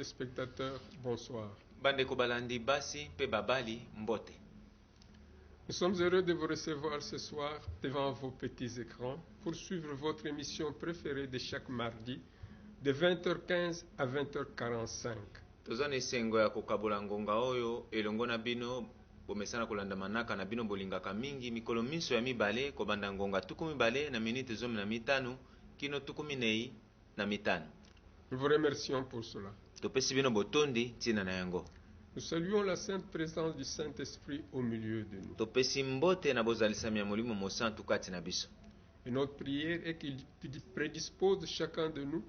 téléspectateurs, bonsoir. Bandeko balandi basi pe babali mbote. Nous sommes heureux de vous recevoir ce soir devant vos petits écrans pour suivre votre émission préférée de chaque mardi de 20h15 à 20h45. Tozana esengo ya kokabola ngonga oyo elongo na bino bomesana kolanda manaka na bino bolingaka mingi mikolo miso ya mibale kobanda ngonga tuku mibale na minute zomi na mitano kino tuku minei na mitano. Nous vous remercions pour cela. Topesi bino botondi tina na yango. Nous saluons la sainte présence du Saint-Esprit au milieu de nous. Topesi mbote na bozalisami ya molimo mosantu kati na biso. Et notre prière est qu'il prédispose chacun de nous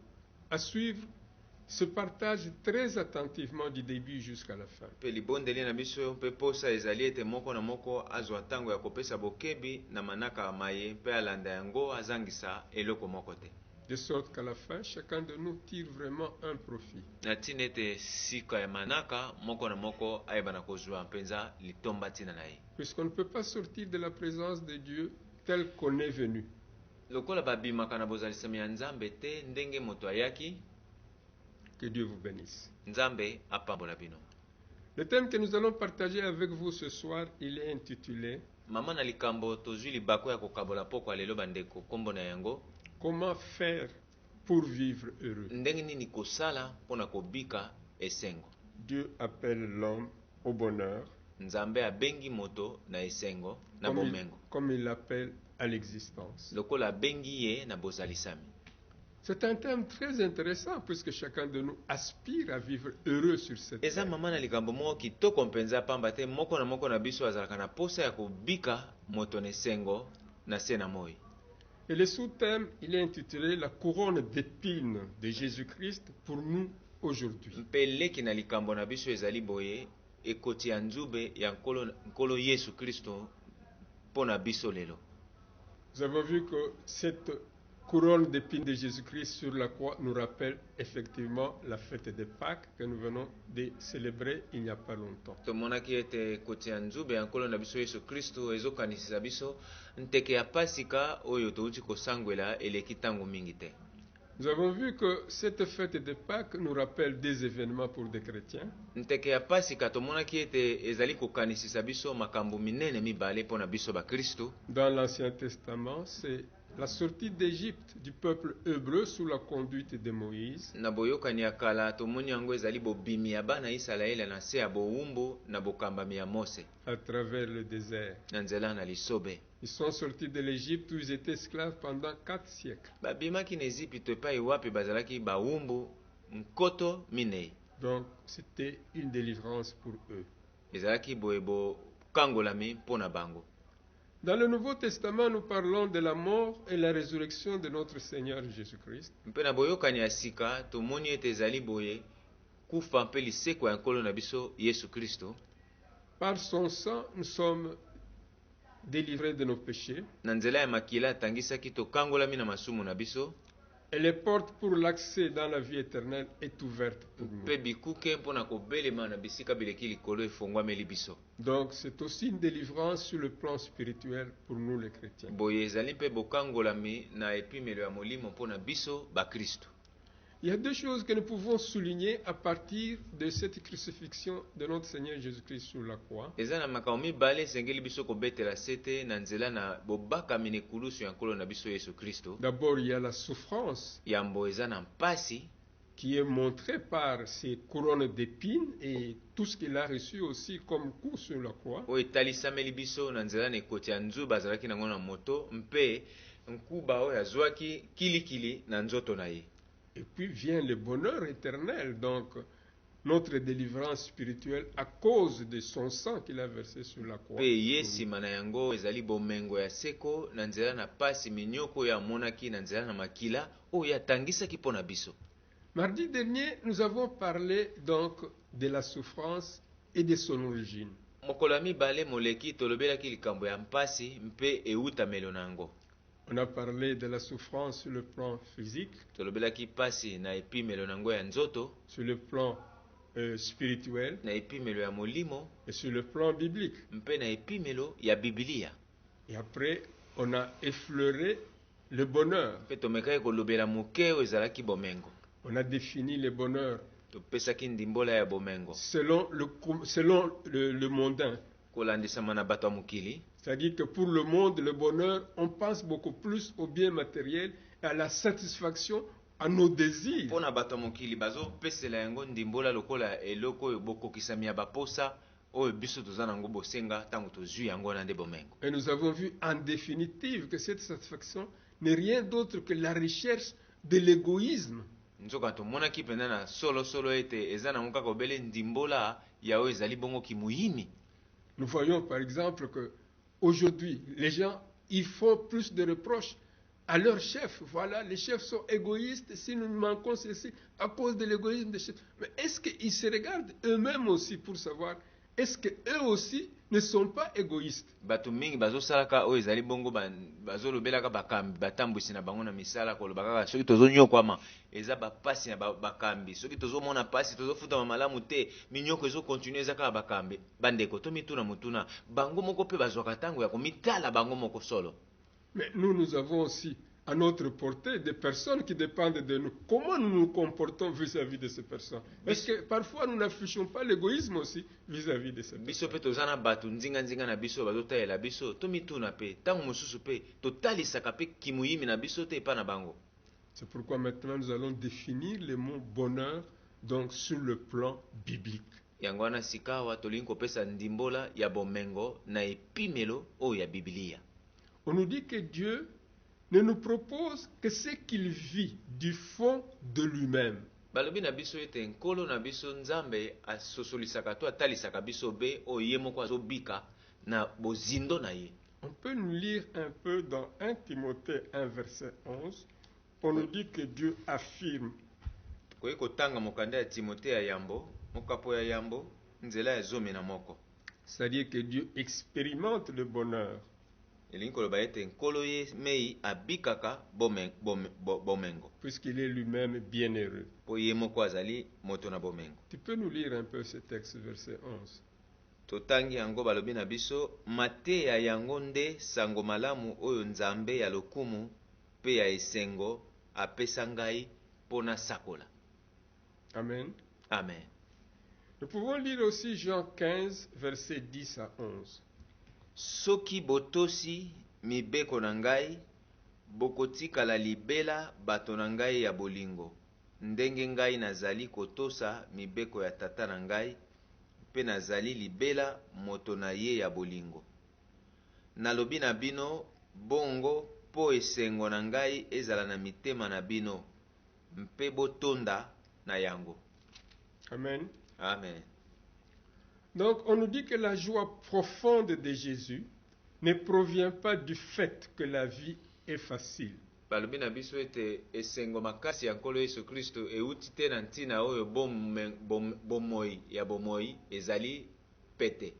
à suivre ce partage très attentivement du début jusqu'à la fin. Pe libondeli na biso pe posa ezali ete moko na moko azwa tango ya kopesa bokebi na manaka maye pe alanda yango azangisa eloko moko te. De sorte qu'à la fin, chacun de nous tire vraiment un profit. Na tina ete sika ya manaka moko na moko ayebana kozwa mpenza litomba tina na ye. Puisqu'on ne peut pas sortir de la présence de Dieu tel qu'on est venu. Lokola babimaka na bozalisami ya nzambe te ndenge moto ayaki. Que Dieu vous bénisse. Nzambe apambola bino. Le thème que nous allons partager avec vous ce soir, il est intitulé Mama na likambo tozwi libako ya kokabola poko lelo bandeko kombo na yango. Comment faire pour vivre heureux. Ndenge nini kosala pona kobika esengo. Dieu appelle l'homme au bonheur. Nzambe abengi moto na esengo na bomengo. Comme il l'appelle à l'existence. Lokola abengi ye na bozalisami. C'est un thème très intéressant puisque chacun de nous aspire à vivre heureux sur cette terre. Eza mama na likambo moko kitoko mpenza pamba te moko na biso azalaka na posa ya kobika moto na esengo na se na moi. Et le sous-thème, il est intitulé La couronne d'épines de Jésus-Christ pour nous aujourd'hui. Mpeleki na likambo na biso ezali boye ekoti ya nzube ya nkolo Yesu Kristo pona biso lelo. Nous avons vu que cette couronne d'épines de Jésus-Christ sur la croix nous rappelle effectivement la fête de Pâques que nous venons de célébrer il n'y a pas longtemps. Tomonaki ete ekoti ya nzube ya nkolo na biso Yesu Kristo ezokanisisa biso nteke ya pasika oyo touti kosangwela eleki tango mingi te. Nous avons vu que cette fête de Pâques nous rappelle des événements pour des chrétiens. Nteke ya pasika tomonaki ete ezali kokanisisa biso makambo minene mibale pona biso ba Kristo. Dans l'Ancien Testament, c'est la sortie d'Égypte du peuple hébreu sous la conduite de Moïse. Na boyokani ya kala tomoni yango ezali bobimi ya bana Israela na se ya bowumbu na bokambami ya Mose. À travers le désert. Na nzela na lisobe. Ils sont sortis de l'Égypte où ils étaient esclaves pendant 4 siècles. Babimaki na Égypte epai wapi bazalaki bawumbu nkoto minei. Donc c'était une délivrance pour eux. Ezalaki boyebo kangolami pona bango. Dans le Nouveau Testament, nous parlons de la mort et la résurrection de notre Seigneur Jésus-Christ. Mpe na boyokani ya sika tomoni ete ezali boye kufa mpe liseko ya nkolo na biso Yesu Kristo. Par son sang, nous sommes délivrés de nos péchés. Na nzela ya makila atangisaki tokangolami na masumu na biso. Et les portes pour l'accès dans la vie éternelle est ouverte pour nous. Mpe bikuke mpona kobelema na bisika bileki likolo efongwameli biso. Donc c'est aussi une délivrance sur le plan spirituel pour nous les chrétiens. Boye ezali mpe bokangolami na epimelo ya molimo mpona biso ba Kristo. Il y a deux choses que nous pouvons souligner à partir de cette crucifixion de notre Seigneur Jésus-Christ sur la croix. Eza na makambo mibale esengeli biso kobetela sete na nzela na bobakami na ekulusu ya nkolo na biso Yesu Kristo. D'abord, il y a la souffrance yambo eza na mpasi qui est montrée par ces couronnes d'épines et tout ce qu'il a reçu aussi comme coup sur la croix. oyo etalisameli biso na nzela na ekoti ya nzuba azalaki nango na moto mpe nkuba oyo azwaki kilikili na nzoto na ye. Et puis vient le bonheur éternel, donc notre délivrance spirituelle à cause de son sang qu'il a versé sur la croix. Pe ye nsima na yango ezali bomengo ya seko na nzela na pasi minyoko oyo amonaki na nzela na makila oyo atangisaki mpo na biso. Mardi dernier, nous avons parlé donc de la souffrance et de son origine. Mokolo ya mibale moleki tolobelaki likambo ya mpasi mpe eutamelo na yango. On a parlé de la souffrance sur le plan physique, tolobelaki pasi na epimelo na yango ya nzoto, sur le plan spirituel na epimelo ya molimo et sur le plan biblique. mpe na epimelo ya Biblia. Et après, on a effleuré le bonheur. Mpe tomekaki kolobela moke oyo ezalaki bomengo. On a défini le bonheur topesaki ndimbola ya bomengo selon le mondain. kolandisama na bato ya mokili. C'est-à-dire que pour le monde, le bonheur, on pense beaucoup plus au bien matériel et à la satisfaction, à nos désirs. Mpo na bato ya mokili bazopesela yango ndimbola lokola eloko oyo bokokisami ya baposa oyo biso toza nango bosenga ntango tozwi yango na nde bomengo. Et nous avons vu en définitive que cette satisfaction n'est rien d'autre que la recherche de l'égoïsme. Nzoka tomonaki mpenza na solosolo ete eza nango kaka obele ndimbola ya oyo ezali bongo kimuyimi. Nous voyons par exemple que aujourd'hui, les gens, ils font plus de reproches à leurs chefs. Voilà, les chefs sont égoïstes. Si nous manquons ceci, à cause de l'égoïsme des chefs. Mais est-ce qu'ils se regardent eux-mêmes aussi pour savoir, est-ce qu'eux aussi ne sont pas égoïstes? Bato mingi bazosalaka oyo ezali bongo bazolobelaka bakambi batambwisi na bango na misala koloba kaka soki tozonyokwama eza bapasi na bakambi, soki tozomona pasi tozofutama malamu te, minyoko ezokontinue eza kaka bakambi. Bandeko tomituna mutuna bango moko mpe bazwaka ntango ya komitala bango moko solo. Mais nous avons aussi à notre portée des personnes qui dépendent de nous. Comment nous nous comportons vis-à-vis de ces personnes? Est-ce que parfois nous n'affichons pas l'égoïsme aussi vis-à-vis de ces personnes? Biso pe tozana bato nzinga na biso bazotalela biso tomituna pe ntango mosusu pe totalisaka pe kimuyimi na biso te epa na bango. C'est pourquoi maintenant nous allons définir le mot bonheur donc sur le plan biblique. Yango wana sikawa tolingi kopesa ndimbola ya bomengo na epimelo oyo ya Biblia. On nous dit que Dieu ne nous propose que ce qu'il vit du fond de lui-même. Balobi na biso ete nkolo na biso Nzambe asosolisaka to atalisaka biso be oyo ye moko azobika na bozindo na ye. On peut nous lire un peu dans 1 Timothée 1 verset 11. On nous dit que Dieu affirme. Koyi kotanga mokanda ya Timothée ya yambo, mokapo ya yambo, nzela ya zomi na moko. C'est-à-dire que Dieu expérimente le bonheur. Elingi koloba ete nkolo ye mei abikaka bomengo. Puisqu'il est lui-même bienheureux. Po ye moko azali moto na bomengo. Tu peux nous lire un peu ce texte, verset 11. Totangi yango balobi na biso, mateya yango nde sango malamu oyo Nzambe ya lokumu pe ya esengo apesa ngai pona sakola. Amen. Amen. Nous pouvons lire aussi Jean 15, verset 10 à 11. Soki botosi mibeko na ngai, bokotikala libela bato na ngai ya bolingo. Ndenge ngai nazali kotosa mibeko ya tata na ngai, pe nazali libela moto na ye ya bolingo. Nalobi na bino bongo po esengo na ngai ezala na mitema na bino, mpe botonda na yango. Amen. Amen. Donc on nous dit que la joie profonde de Jésus ne provient pas du fait que la vie est facile. Balobi na biso ete esengo makasi ya nkolo Yesu Kristo euti te na ntina oyo bomoi ya bomoi ezali pete.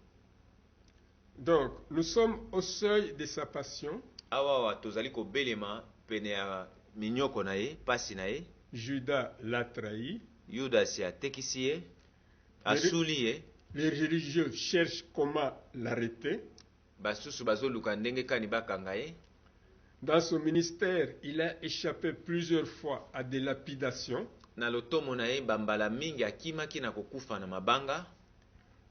Donc nous sommes au seuil de sa passion. Awa tozali kobelema pene ya minyoko na ye, pasi na ye. Judas l'a trahi. Yudas atekisi ye, asuli ye. Les religieux cherchent comment l'arrêter. Basusu bazoluka ndenge kani bakanga ye. Dans son ministère, il a échappé plusieurs fois à des lapidations. Na lotomo na ye bambala mingi akimaki na kokufa na mabanga.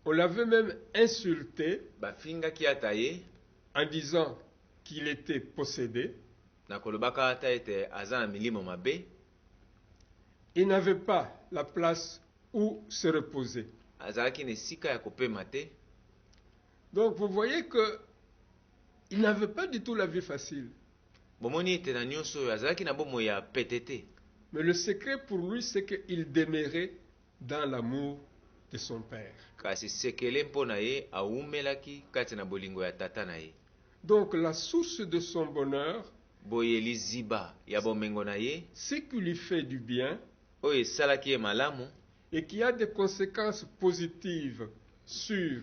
On l'avait même insulté bafingaki ata ye en disant qu'il était possédé. Na kolobaka ata ete aza na milimo mabe. Il n'avait pas la place où se reposer. Azalaki na esika ya kopema te. Donc vous voyez que il n'avait pas du tout la vie facile. Bomoni ete na nyonso oyo azalaki na bomo ya pete te. Mais le secret pour lui, c'est qu'il demeurait dans l'amour de son père. Kasi sekele mpo na ye aumelaki kati na bolingo ya tata na ye. Donc la source de son bonheur, boyeli ziba ya bomengo na ye, ce qui lui fait du bien, oyo esalaki ye malamu, et qui a des conséquences positives sur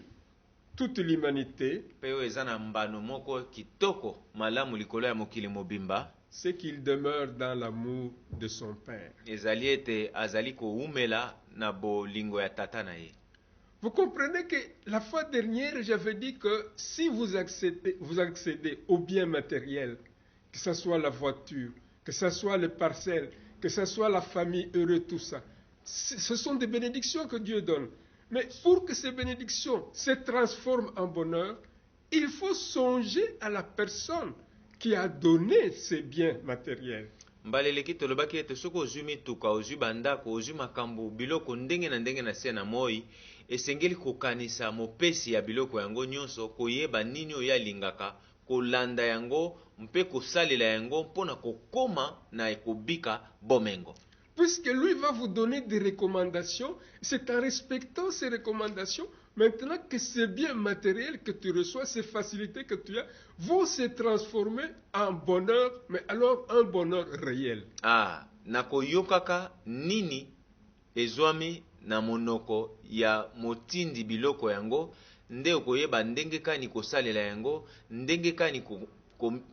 toute l'humanité, pe oyo eza na mbano moko kitoko malamu likolo ya mokili mobimba, c'est qu'il demeure dans l'amour de son père. Ezali ete azali koumela na bolingo ya tata na ye. Vous comprenez que la fois dernière, j'avais dit que si vous accédez aux biens matériels, que ce soit la voiture, que ce soit les parcelles, que ce soit la famille heureuse, tout ça, Ce sont des bénédictions que Dieu donne. Mais pour que ces bénédictions se transforment en bonheur, il faut songer à la personne qui a donné ces biens matériels. mbaleleki tolobaki ete soki ozwi mituka ozwi bandako ozwi makambo biloko ndenge na se na moi esengeli kokanisa mopesi ya biloko yango nyonso koyeba nini oyo alingaka kolanda yango mpe kosalela yango mpona kokoma na ekobika bomengo. Puisque lui va vous donner des recommandations, c'est en respectant ces recommandations, maintenant que ces biens matériels que tu reçois, ces facilités que tu as, vont se transformer en bonheur, mais alors un bonheur réel. Nakoyokaka nini ezwami na monoko ya motindi biloko yango, nde okoyeba ndenge kani kosalela yango, ndenge kani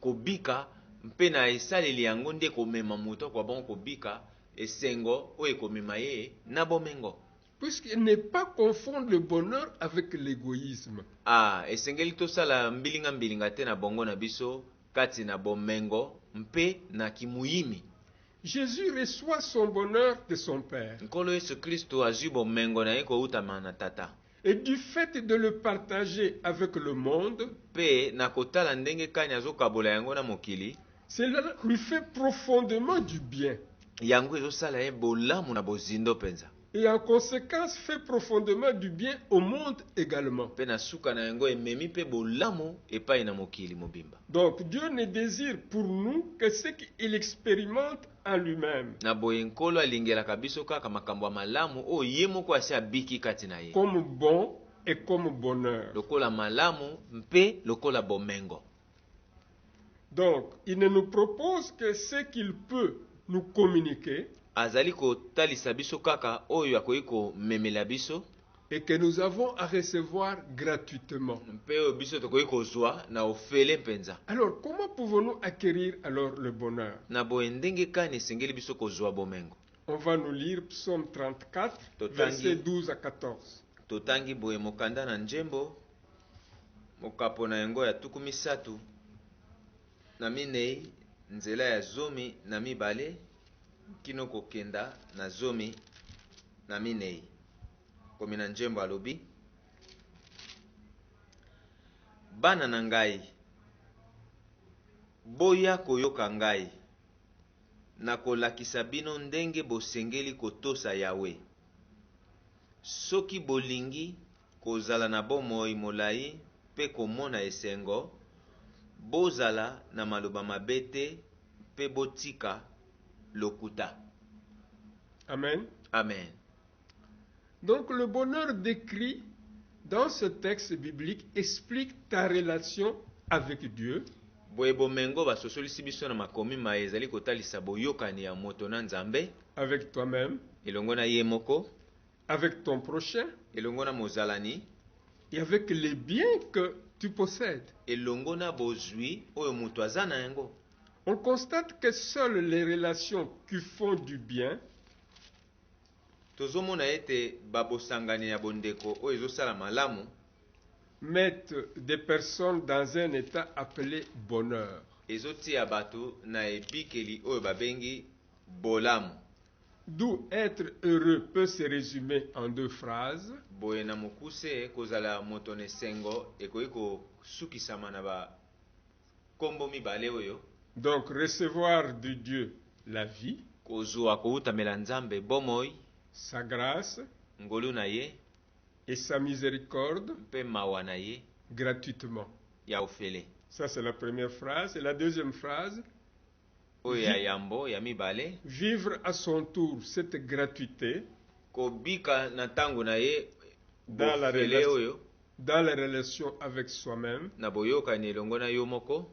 kobika, mpe na esaleli yango nde komema moto kwa bon kobika, esengo oyo ekomema ye na bomengo. Puisqu'il n'est pas confondre le bonheur avec l'égoïsme. Esengeli tosala mbilinga te na bongo na biso kati na bomengo mpe na kimuyimi. Jésus reçoit son bonheur de son Père. Nkolo Yesu Kristo azwi bomengo na ye koutama na tata. Et du fait de le partager avec le monde, pe na kotala ndenge kani azokabola yango na mokili, cela lui fait profondément du bien. Yango ezosala ye bolamu na bozindo penza. Et en conséquence fait profondément du bien au monde également. Pe na suka na yango ememi pe bolamu epai na mokili mobimba. Donc Dieu ne désire pour nous que ce qu'il expérimente en lui-même. Na boye nkolo alingelaka biso kaka makambo ya malamu oyo ye moko asi abiki kati na ye. Comme bon et comme bonheur. Lokola malamu mpe lokola bomengo. Donc il ne nous propose que ce qu'il peut nous communiquer. Azali kotalisa biso kaka oyo akoki komemela biso. Et que nous avons à recevoir gratuitement. Mpe oyo biso tokoki kozwa na ofele mpenza. Alors comment pouvons-nous acquérir alors le bonheur? Na boye ndenge kani esengeli biso kozwa bomengo. On va nous lire Psaume 34, versets 12 à 14. Totangi boye mokanda na njembo mokapo na yango ya tuku misatu na minei nzela ya zomi na mibale kino kokenda na zomi na minei. Komi na njembo alobi: bana na ngai, boya koyoka ngai, na kolakisa bino ndenge bosengeli kotosa Yawe. Soki bolingi kozala na bomoi molai pe komona esengo, bozala na maloba mabete pe botika lokuta. Amen. Amen. Donc le bonheur décrit dans ce texte biblique explique ta relation avec Dieu. Boye bomengo basosolisi biso na makomi ma ezali kotalisa boyokani ya moto na Nzambe, avec toi-même, elongo na ye moko, avec ton prochain, elongo na mozalani, et avec les biens que tu possèdes. elongo na bozwi oyo moto aza na yango. On constate que seules les relations qui font du bien Tozomona ete babosangani ya bondeko oyo ezosala malamu mettent des personnes dans un état appelé bonheur. ezotia bato na ebikeli oyo babengi bolamu. D'où être heureux peut se résumer en deux phrases. Boye na mokuse kozala moto na esengo ekoki kosukisama na bakombo mibale oyo. Donc recevoir de Dieu la vie, kozwa koutamela Nzambe bomoi, sa grâce ngolu na ye, et sa miséricorde mpe mawa na ye gratuitement. ya ofele. Ça c'est la première phrase. Et la deuxième phrase, Oyo ya yambo ya mibale, vivre à son tour cette gratuité kobika na tango na ye dans la, bofele oyo dans la relation avec soi-même, na boyokani elongo na yo moko,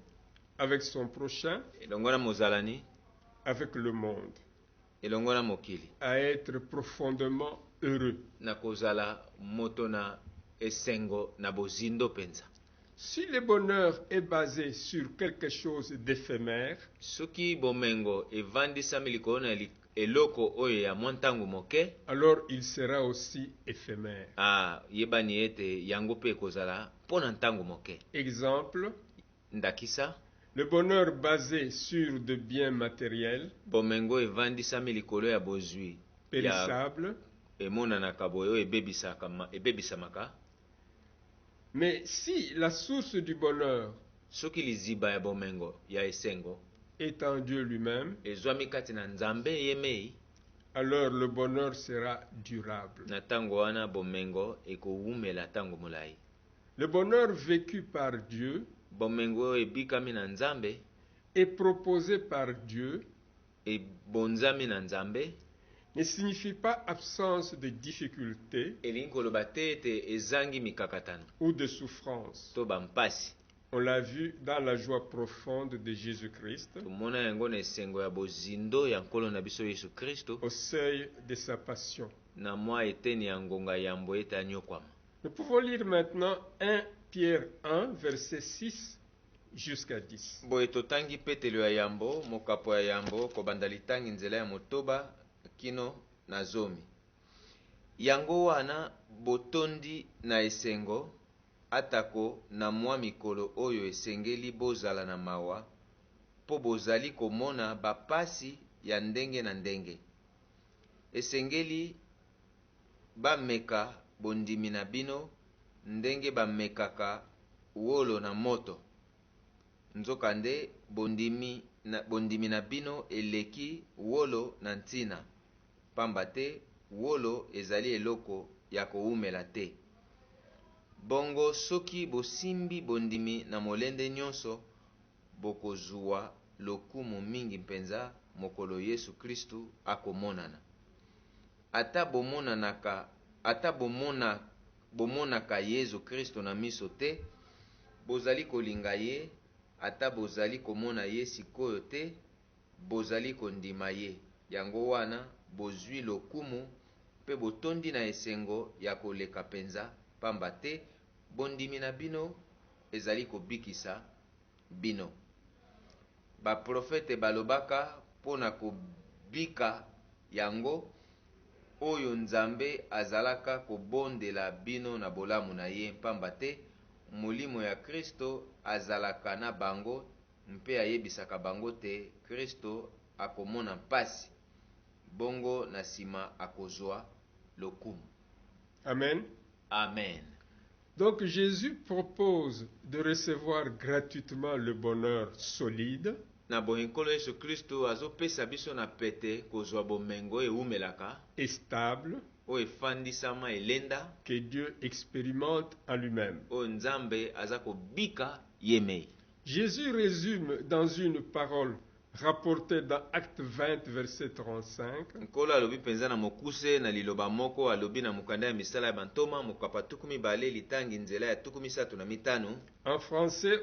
avec son prochain, elongo na mozalani, avec le monde, elongo na mokili, à être profondément heureux. na kozala moto na esengo na bozindo penza. Si le bonheur est basé sur quelque chose d'éphémère, Soki bomengo evandisami likolo na eloko oyo ya mwa ntango moke, alors il sera aussi éphémère. yebani ete yango mpe ekozala mpo na ntango moke. Exemple, Ndakisa, le bonheur basé sur de biens matériels bomengo evandisami likolo ya bozwi périssable. emonanaka boye oyo ebebisamaka. Mais si la source du bonheur soki liziba ya bomengo ya esengo est en Dieu lui-même, ezwami kati na nzambe ye mei, alors le bonheur sera durable. na ntango wana bomengo ekowumela ntango molai. Le bonheur vécu par Dieu bomengo oyo ebikami na nzambe et proposé par Dieu ebonzami na nzambe ne signifie pas absence de difficultés elingi koloba te ete ezangi mikakatano ou de souffrance. to bampasi. On l'a vu dans la joie profonde de Jésus-Christ tomona yango na esengo ya bozindo ya nkolo na biso yesu kristo au seuil de sa passion. na mwa eteni ya ngonga yambo ete anyokwama. Nous pouvons lire maintenant 1 Pierre 1, verset 6 jusqu'à 10. boye totangi petelo ya yambo mokapo ya yambo kobanda litangi nzela ya motoba kino na zomi. Yango wana botondi na esengo atako na mwa mikolo oyo esengeli bozala na mawa po bozali komona bapasi ya ndenge na ndenge. Esengeli bameka bondimi na bino ndenge bamekaka wolo na moto. Nzokande bondimi na bino eleki wolo na ntina. Pamba te wolo ezali eloko ya koumela te. Bongo soki bosimbi bondimi na molende nyonso bokozwa lokumu mingi mpenza mokolo Yesu Kristu akomonana. Ata bomonaka Yesu Kristu na miso te, bozali kolinga ye. Ata bozali komona ye sikoyo te, bozali kondima ye. Yango wana bozwi lokumu pe botondi na esengo ya koleka penza, pamba te bondimi na bino ezali kobikisa bino. Baprofete balobaka pona kobika yango oyo nzambe azalaka kobondela bino na bolamu na ye, pamba te molimo ya Kristo azalaka na bango mpe ayebisaka bango te Kristo akomona mpasi bongo na sima akozwa lokumu. Amen. Amen. Donc Jésus propose de recevoir gratuitement le bonheur solide na boyenkolo Yesu Kristo azopesa biso na pete kozwa bomengo eumelaka et stable oyo efandisama elenda que Dieu expérimente en lui-même. oyo nzambe aza kobika ye mei. Jésus résume dans une parole rapportée dans Acte 20, verset 35. nkolo alobi mpenza na mokuse na liloba moko alobi na mokanda ya misala ya bantoma mokapa 12 litangi nzela ya 35. En français,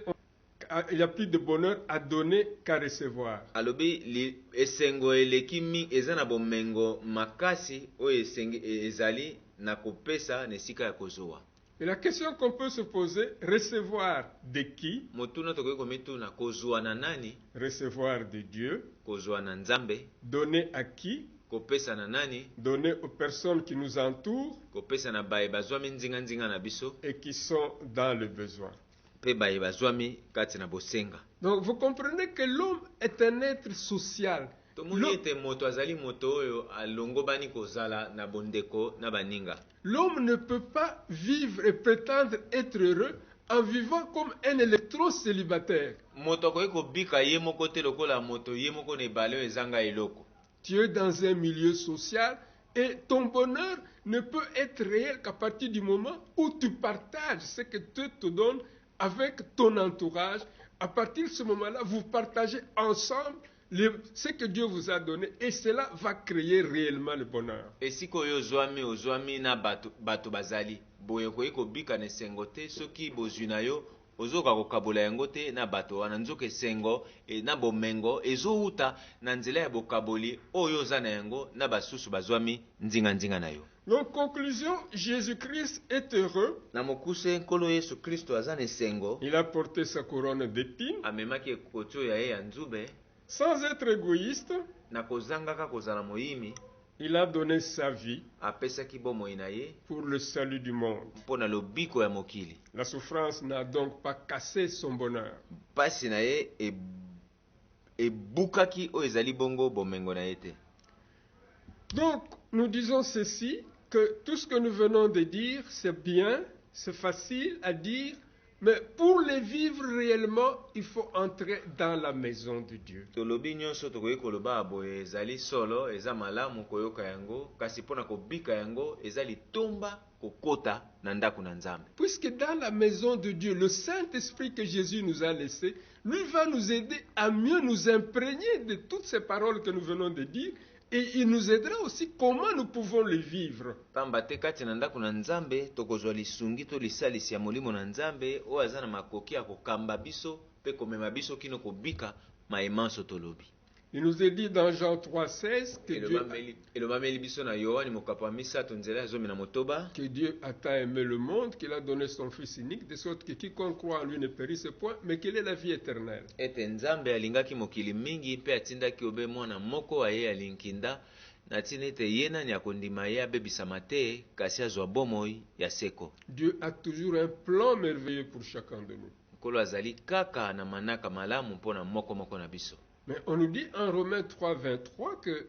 il y a plus de bonheur à donner qu'à recevoir. alobi esengo eleki eza na bomengo makasi oyo ezali na kopesa na esika ya kozwa. Et la question qu'on peut se poser, recevoir de qui? motuna tokoki komituna kozwa na nani? Recevoir de Dieu. kozwa na nzambe. Donner à qui? kopesa na nani? Donner aux personnes qui nous entourent kopesa na baye bazwami nzinga na biso et qui sont dans le besoin. pe baye bazwami kati na bosenga. Donc vous comprenez que l'homme est un être social. tomoni ete moto azali moto oyo alongobani kozala na bondeko na baninga. L'homme ne peut pas vivre et prétendre être heureux en vivant comme un électro-célibataire. moto akoki kobika ye moko te lokola moto ye moko na ebale oyo ezanga eloko. Tu es dans un milieu social et ton bonheur ne peut être réel qu'à partir du moment où tu partages ce que Dieu te donne avec ton entourage. À partir de ce moment-là, vous partagez ensemble ce que Dieu vous a donné et cela va créer réellement le bonheur. esika oyo ozwami na bato bazali boye okoki kobika na esengo te soki bozwi na yo ozoka kokabola yango te na bato wana nzoka esengo na bomengo ezouta na nzela ya bokaboli oyo oza na yango na basusu bazwami nzinga na yo. Donc, conclusion, Jésus-Christ est heureux. na mokuse nkolo Yesu Kristo aza na esengo. Il a porté sa couronne d'épines. amemaki ekoti oyo ya ye ya nzube. Sans être égoïste, na kozangaka kozala moyimi. il a donné sa vie apesaki bomoi na ye pour le salut du monde. mpo na lobiko ya mokili. La souffrance n'a donc pas cassé son bonheur. pasi na ye ebukaki oyo ezali bongo bomengo na ye te. Donc, nous disons ceci, que tout ce que nous venons de dire, c'est bien, c'est facile à dire, mais pour les vivre réellement, il faut entrer dans la maison de Dieu. tolobi nyonso tokoki koloba boye ezali solo eza malamu koyoka yango kasi mpona kobika yango eza litomba kokota na ndako na nzambe. Puisque dans la maison de Dieu, le Saint-Esprit que Jésus nous a laissé, lui va nous aider à mieux nous imprégner de toutes ces paroles que nous venons de dire, et il nous aidera aussi comment nous pouvons les vivre. pamba te kati na ndako na nzambe tokozwa lisungi to lisalisi ya molimo na nzambe oyo aza na makoki ya kokamba biso mpe komema biso kino kobika maemanso tolobi. Il nous est dit dans Jean 3,16 elobameli biso na yohani mokapo ya misato nzela ya zomi na motoba que Dieu a tant aimé le monde qu'il a donné son Fils unique, de sorte que quiconque croit en lui ne périsse point, mais qu'il ait la vie éternelle. ete nzambe alingaki mokili mingi mpe atindaki obe mwana moko aye alinkinda na ntina ete ye nani akondima ye abebisama te kasi azwa bomoi ya seko. Dieu a toujours un plan merveilleux pour chacun de nous. nkolo azali kaka na manaka malamu mpona moko na biso. Mais on nous dit en Romains 3,23 que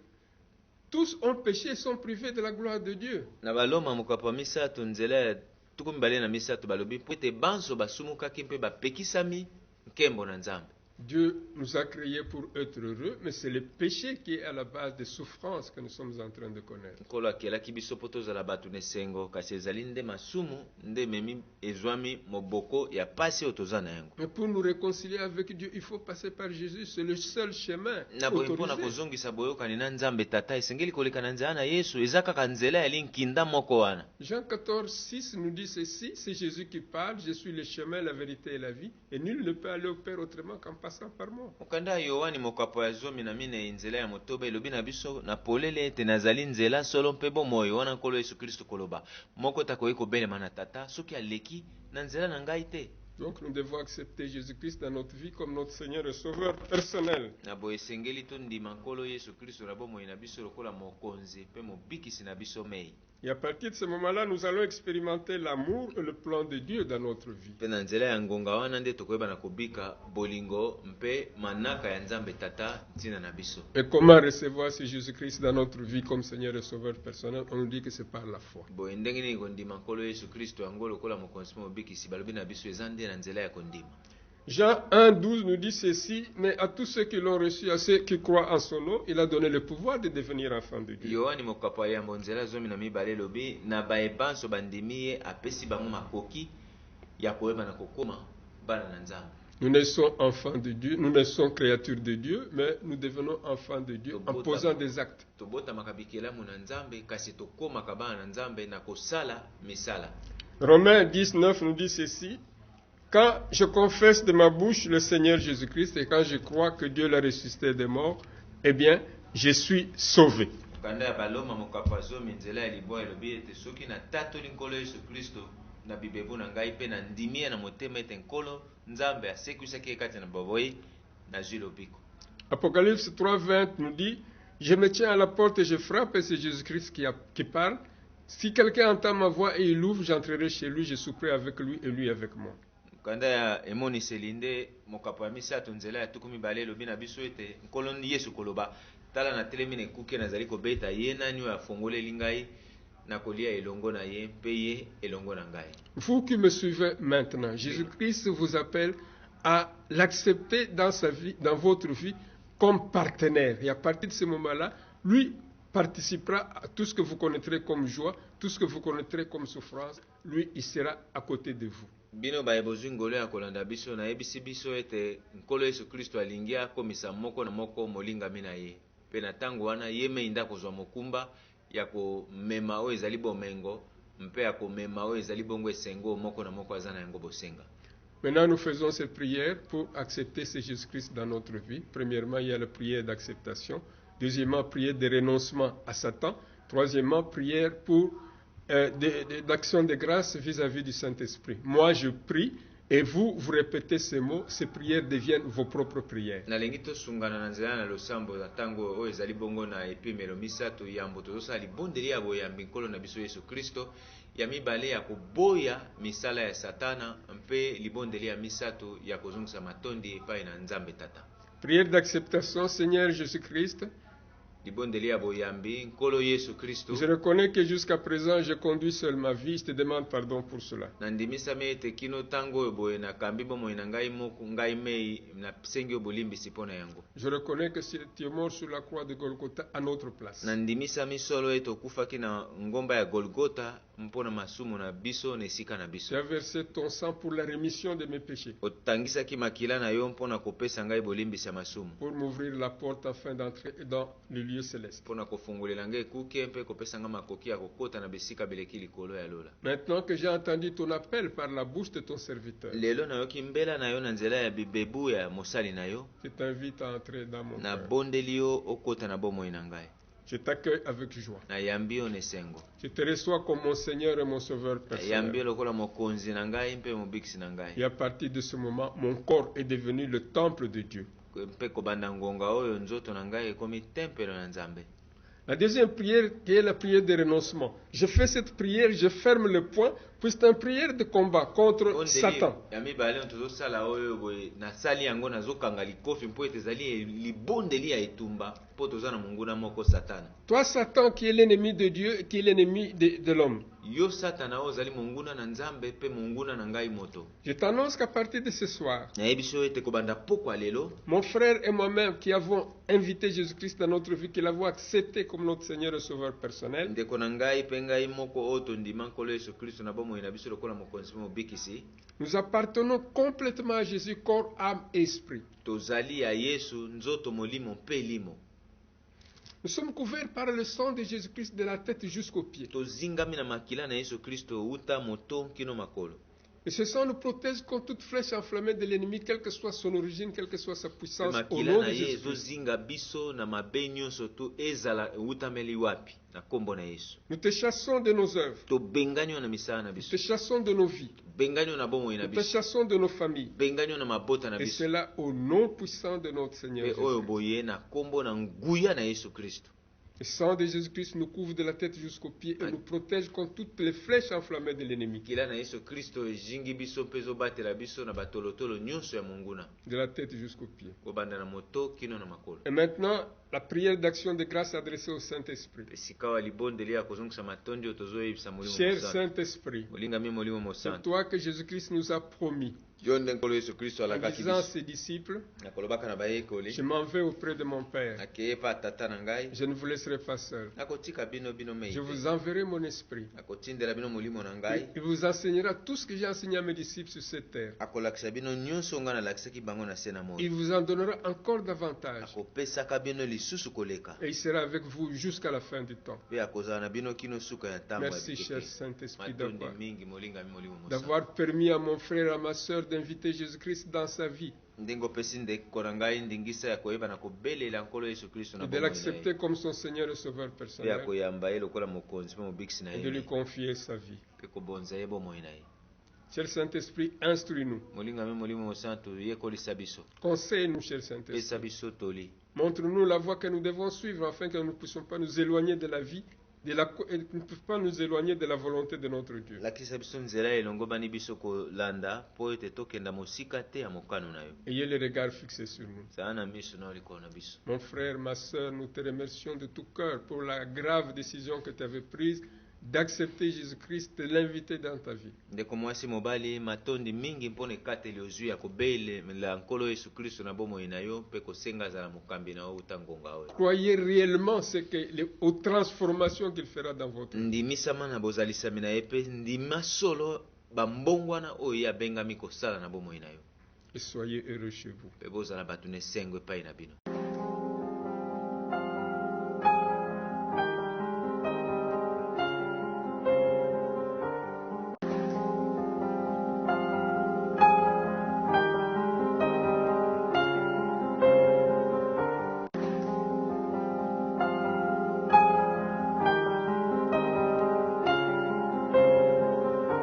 tous ont péché et sont privés de la gloire de Dieu. na baloma mokapo ya misato nzela ya 12 balobi mpo ete banso basumukaki mpe bapekisami nkembo na nzambe. Dieu nous a créés pour être heureux, mais c'est le péché qui est à la base des souffrances que nous sommes en train de connaître. nkolo akelaki biso mpo tozala bato na esengo kasi ezali nde masumu nde ememi ezwami moboko ya pasi oyo toza na yango. Mais pour nous réconcilier avec Dieu, il faut passer par Jésus. C'est le seul chemin na boye mpona autorisé. kozongisa boyokani na nzambe tata esengeli koleka na nzela na yesu eza kaka nzela ya linkinda moko wana. Jean 14,6 nous dit ceci, c'est Jésus qui parle, je suis le chemin, la vérité et la vie, et nul ne peut aller au Père autrement qu'en passant par moi. mokanda ya yohani mokapo ya zomi na mine nzela ya motoba elobi na biso na polele ete nazali nzela solo mpe bomoi wana nkolo yesu kristo koloba moko takoki kobelema na tata soki aleki na nzela na ngai te. Donc nous devons accepter Jésus-Christ dans notre vie comme notre Seigneur et Sauveur personnel. na boye esengeli tondima nkolo yesu kristo na bomoi na biso lokola mokonzi mpe mobikisi na biso mei. Et à partir de ce moment-là, nous allons expérimenter l'amour et le plan de Dieu dans notre vie. mpe na nzela ya ngonga wana nde tokoyeba na kobika bolingo mpe manaka ya nzambe tata ntina na biso. Et comment recevoir ce Jésus-Christ dans notre vie comme Seigneur et Sauveur personnel? On nous dit que c'est par la foi. boye ndenge nini kondima nkolo yesu kristo yango lokola mokonzi mpe mobikisi balobi na biso eza nde na nzela ya kondima. Jean 1,12 nous dit ceci, mais à tous ceux qui l'ont reçu, à ceux qui croient en son nom, il a donné le pouvoir de devenir enfants de Dieu. yohani mokapo ya yambo nzela zomi na mibale elobi na bayebanso bandimi ye apesi bango makoki ya koyeba na kokoma bana na nzambe. Nous naissons enfants de Dieu, nous naissons créatures de Dieu, mais nous devenons enfants de Dieu en posant des actes. tobotamaka bikelamu na nzambe kasi tokomaka bana na nzambe na kosala misala. Romains 19 nous dit ceci, quand je confesse de ma bouche le Seigneur Jésus-Christ et quand je crois que Dieu l'a ressuscité des morts, eh bien, je suis sauvé. kanda ya baloma mokapo ya zomi nzela ya libwa elobi ete soki natatoli nkolo yesu kristo na bibebu na ngai mpe na ndimi ye na motema ete nkolo nzambe asekwisaki ye kati na baboyi nazwi lobiko. Apocalypse 3,20 nous dit, je me tiens à la porte et je frappe, et c'est Jésus-Christ qui parle. Si quelqu'un entend ma voix et il ouvre, j'entrerai chez lui, je souperai avec lui et lui avec moi. kanda ya emoniseli nde mokapo ya misato nzela ya 12 elobi na biso ete nkolo yesu koloba tala na telemi na ekuke nazali kobeta ye nani oyo afongoleli ngai nakolia elongo na ye mpe ye elongo na ngai. Vous qui me suivez maintenant, Jésus-Christ vous appelle à l'accepter dans sa vie, dans votre vie, comme partenaire. Et à partir de ce moment-là, lui participera à tout ce que vous connaîtrez comme joie, tout ce que vous connaîtrez comme souffrance. Lui, il sera à côté de vous. bino baye bozwi ngolo ya kolanda biso nayebisi biso ete nkolo yesu kristo alingi akomisa moko na moko molingami na ye mpe na ntango wana ye mei nde akozwa mokumba ya komema oyo ezali bomengo mpe ya komema oyo ezali bongo esengo moko na moko aza na yango bosenga. Maintenant, nous faisons cette prière pour accepter ce Jésus-Christ dans notre vie. Premièrement, il y a la prière d'acceptation. Deuxièmement, prière de renoncement à Satan. Troisièmement, prière pour d'action de grâce vis-à-vis du Saint-Esprit. Moi, je prie et vous répétez ces mots. Ces prières deviennent vos propres prières. nalingi tosungana na nzela na losambo na ntango oyo ezali bongo na epimelo misato yambo tozosala libondeli ya boyambi nkolo na biso yesu kristo ya mibale ya koboya misala ya satana mpe libondeli ya misato ya kozongisa matondi epai na nzambe tata. Prière d'acceptation, Seigneur Jésus-Christ. libondeli ya boyambi nkolo Yesu Kristo. Je reconnais que jusqu'à présent, je conduis seul ma vie. Je te demande pardon pour cela. Nandimisami ete kino tango oyo boye nakambi bomoi na ngai moko ngai mei nasengi oyo bolimbisi mpo na yango. Je reconnais que tu es mort sur la croix de Golgotha à notre place. Nandimisami solo ete okufaki na ngomba ya Golgotha mpo na masumu na biso na esika na biso. Tu as versé ton sang pour la rémission de mes péchés. Otangisaki makila na yo mpo na kopesa ngai bolimbisi ya masumu. Pour m'ouvrir la porte afin d'entrer dans le lieu céleste. Mpo na kofungulela ngai ekuke mpe kopesa ngai makoki ya kokota na bisika bileki likolo ya lola. Maintenant que j'ai entendu ton appel par la bouche de ton serviteur, lelo nayoki mbela na yo na nzela ya bibebu ya mosali na yo. je t'invite à entrer dans mon Na cœur. bondeli yo okota na bomoi na ngai. Je t'accueille avec joie. Na yambi yo nesengo. Je te reçois comme mon Seigneur et mon Sauveur Na yambi personnel. yo lokola mokonzi na ngai mpe mobikisi na ngai. Et à partir de ce moment, mon corps est devenu le temple de Dieu. Mpe kobanda ngonga oyo nzoto na ngai ekomi tempelo na Nzambe. La deuxième prière, qui est la prière de renoncement. Je fais cette prière, je ferme le poing, puis c'est une prière de combat contre Satan. Ya mibale tozosala oyo boye nasali yango nazokanga likofi mpo ete ezali libondeli ya etumba mpo toza na monguna moko Satana. Toi, Satan, qui est l'ennemi de Dieu et qui est l'ennemi de l'homme. Yo Satana oyo ozali monguna na Nzambe mpe monguna na ngai moto. Je t'annonce qu'à partir de ce soir, Nayebi so ete kobanda pokwa lelo mon frère et moi-même qui avons invité Jésus-Christ dans notre vie, qui l'avons accepté comme notre Seigneur et Sauveur personnel, ndeko na ngai mpe ngai moko oyo tondima nkolo Yesu Kristo na bomoi na biso lokola mokonzi mpe mobikisi. nous appartenons complètement à Jésus, corps, âme et esprit. Tozali ya Yesu nzoto molimo mpe limo. Nous sommes couverts par le sang de Jésus-Christ de la tête jusqu'aux pieds. Tozingami na makila na Yesu Kristo uta moto kino makolo. Et ce sang nous protège contre toute flèche enflammée de l'ennemi, quelle que soit son origine, quelle que soit sa puissance, au Makila nom na de ye Jésus-Christ. ezozinga biso na mabe nyonso to ezala utameli wapi na kombo na Yesu. Nous te chassons de nos œuvres, Tobengani yo na misala na nous biso. te chassons de nos vies, Bengani yo na bomoi na nous te biso. chassons de nos familles. Bengani yo na mabota na Et biso. cela au nom puissant de notre Seigneur Pe oyo Jésus. boye na kombo na nguya na Yesu Kristo. Le sang de Jésus-Christ nous couvre de la tête jusqu'aux pieds et nous protège contre toutes les flèches enflammées de l'ennemi. Makila na Yesu Kristo ezingi biso mpe ezobatela biso na batolotolo nyonso ya monguna. De la tête jusqu'aux pieds. Kobanda na moto kino na makolo. Et maintenant, la prière d'action de grâce adressée au Saint-Esprit. Esika wa libondeli ya kozongisa matondi oyo tozoyebisa molimo Cher mosantu. Saint-Esprit, Olingami molimo c'est mosantu. toi que Jésus-Christ nous a promis, Yo nde nkolo Yesu Kristo en alakaki disant à biso. ses disciples, Nakolobaka na bayekoli. je m'en vais auprès de mon Père. Nakeye pa tata na ngai. Je ne vous laisserai pas seul. Nakotika bino mei. Je vous enverrai mon esprit. Nakotindela bino molimo na ngai. Il vous enseignera tout ce que j'ai enseigné à mes disciples sur cette terre. Akolakisa bino nyonso nga nalakisaki bango na se na Il moi. vous en donnera encore davantage. Akopesaka bino lisusu koleka. Et il sera avec vous jusqu'à la fin du temps. Mpe akozala na bino kino suka ya ntango ya Merci, cher bikeke. Saint-Esprit, Matondi mingi molingami molimo mosantu. d'avoir permis à mon frère et à ma soeur d'inviter Jésus-Christ dans sa vie Ndenge opesi ndeko na ngai ndingisa ya koyeba na kobelela nkolo Yesu Kristo na et de bomoi na l'accepter ye. comme son Seigneur et Sauveur Mpe ya personnel koyamba ye lokola mokonzi mpe mobikisi na et de lui ye. confier sa vie. Mpe kobonza ye bomoi na ye. Cher Saint-Esprit, instruis-nous. Molingami molimo mosantu yekolisa biso. Conseille-nous, cher Saint-Esprit. Pesa biso toli. Montre-nous la voie que nous devons suivre afin que nous ne puissions pas nous éloigner de la vie et ne puissions pas nous éloigner de la volonté de notre Dieu. Lakisa biso nzela elongo bani biso kolanda mpo ete tokenda mosika te ya mokano na yo. Ayez les regards fixés sur nous. Zala na miso na likolo na biso. Mon frère, ma soeur, nous te remercions de tout cœur pour la grave décision que tu avais prise d'accepter Jésus-Christ, de l'inviter dans ta vie. Ndeko mwasi mobali matondi mingi mpona ekateli ozwi ya kobelela nkolo Yesu Kristo na bomoi na yo mpe kosenga azala mokambi na yo uta ngonga oyo. Croyez réellement aux transformations qu'il fera dans votre vie. Ndimisama na bozalisami na ye mpe ndima solo bambongwana oyo ye abengami kosala na bomoi na yo. Et soyez heureux chez vous. Mpe bozala bato na esengo epai na bino.